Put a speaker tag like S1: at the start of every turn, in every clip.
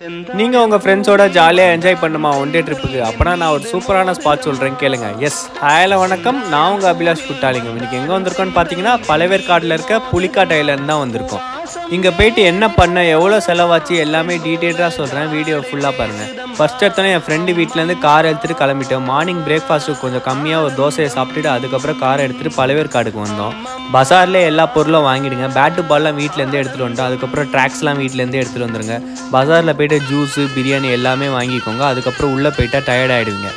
S1: நீங்கள் உங்கள் ஃப்ரெண்ட்ஸோட ஜாலியாக என்ஜாய் பண்ணுமா ஒன் டே ட்ரிப்புக்கு? அப்போனா நான் ஒரு சூப்பரான ஸ்பாட் சொல்கிறேன் கேளுங்க. எஸ், ஹாயில் வணக்கம். நான் உங்கள் அபிலாஷ் குட்டாலிங்க. இன்றைக்கி எங்கே வந்திருக்கோன்னு பார்த்தீங்கன்னா பழவேற்காட்டில் இருக்க புலிக்காட் ஐலண்ட் தான் வந்திருக்கோம். இங்கே போயிட்டு என்ன பண்ண, எவ்வளோ செலவாச்சு எல்லாமே டீட்டெயிலாக சொல்கிறேன், வீடியோ ஃபுல்லாக பாருங்கள். ஃபஸ்ட் எடுத்தோன்னே என் ஃப்ரெண்டு வீட்டிலேருந்து கார் எடுத்துகிட்டு கிளம்பிட்டோம். மார்னிங் பிரேக்ஃபாஸ்ட்டுக்கு கொஞ்சம் கம்மியாக ஒரு தோசையை சாப்பிட்டுட்டு அதுக்கப்புறம் காரை எடுத்துகிட்டு பழவேற்காடுக்கு வந்தோம். பஸார்லேயே எல்லா பொருளும் வாங்கிடுங்க. பேட்டு பால்லாம் வீட்டிலேருந்து எடுத்துகிட்டு வந்துட்டோம். அதுக்கப்புறம் ட்ராக்ஸ்லாம் வீட்டிலேருந்து எடுத்துகிட்டு வந்துடுங்க. பஸாரில் போய்ட்டு ஜூஸு பிரியாணி எல்லாமே வாங்கிக்கோங்க. அதுக்கப்புறம் உள்ளே போயிட்டால் டயர்ட் ஆகிடுவீங்க.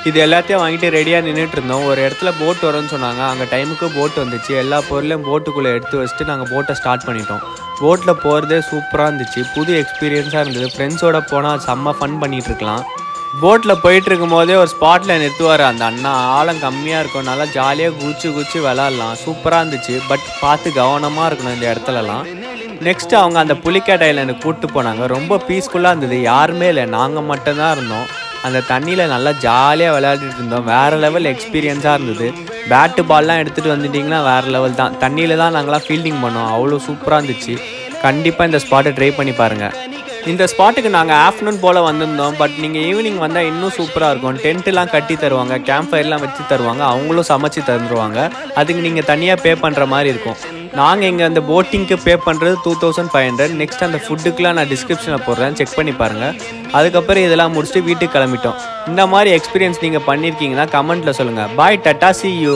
S1: இது எல்லாத்தையும் வாங்கிட்டு ரெடியாக நின்றுட்டு இருந்தோம். ஒரு இடத்துல போட் வரும்னு சொன்னாங்க. அங்கே டைமுக்கு போட் வந்துச்சு. எல்லா பொருளையும் போட்டுக்குள்ளே எடுத்து வச்சுட்டு நாங்கள் போட்டை ஸ்டார்ட் பண்ணிட்டோம். போட்டில் போகிறதே சூப்பராக இருந்துச்சு. புது எக்ஸ்பீரியன்ஸாக இருந்தது. ஃப்ரெண்ட்ஸோடு போனால் செம்ம ஃபன் பண்ணிகிட்ருக்கலாம். போட்டில் போயிட்டுருக்கும் போதே ஒரு ஸ்பாட்டில் நிறுத்துவார் அந்த அண்ணா. ஆழம் கம்மியாக இருக்கும், நல்லா ஜாலியாக குச்சி விளாட்லாம். சூப்பராக இருந்துச்சு. பட் பார்த்து கவனமாக இருக்கணும் இந்த இடத்துலலாம். நெக்ஸ்ட்டு அவங்க அந்த புலிக்காட் ஐலண்டுக்கு கூப்பிட்டு போனாங்க. ரொம்ப பீஸ்ஃபுல்லாக இருந்தது. யாருமே இல்லை, நாங்கள் மட்டும்தான் இருந்தோம். அந்த தண்ணியில் நல்லா ஜாலியாக விளையாடிட்டு இருந்தோம். வேறு லெவல் எக்ஸ்பீரியன்ஸாக இருந்தது. பேட்டு பால்லாம் எடுத்துகிட்டு வந்துட்டிங்கன்னா வேறு லெவல் தான். தண்ணியில் தான் நாங்களாம் ஃபீல்டிங் பண்ணோம். அவ்வளோ சூப்பராக இருந்துச்சு. கண்டிப்பாக இந்த ஸ்பாட்டை ட்ரை பண்ணி பாருங்கள். இந்த ஸ்பாட்டுக்கு நாங்கள் ஆஃப்டர்நூன் போல் வந்திருந்தோம். பட் நீங்கள் ஈவினிங் வந்தால் இன்னும் சூப்பராக இருக்கும். டென்ட்டுலாம் கட்டி தருவாங்க, கேம்ப் ஃபயர்லாம் வச்சு தருவாங்க, அவங்களும் சமைச்சு தந்துடுவாங்க. அதுக்கு நீங்கள் தனியாக பே பண்ணுற மாதிரி இருக்கும். நாங்கள் இங்கே அந்த போட்டிங்க்கு பே பண்ணுறது 2500. நெக்ஸ்ட் அந்த ஃபுட்டுக்கெலாம் நான் டிஸ்கிரிப்ஷனில் போடுறேன், செக் பண்ணி பாருங்கள். அதுக்கப்புறம் இதெல்லாம் முடிச்சுட்டு வீட்டுக்கு கிளம்பிட்டோம். இந்த மாதிரி எக்ஸ்பீரியன்ஸ் நீங்கள் பண்ணியிருக்கீங்கன்னா கமெண்ட்டில் சொல்லுங்கள். பாய், டாடா, see you.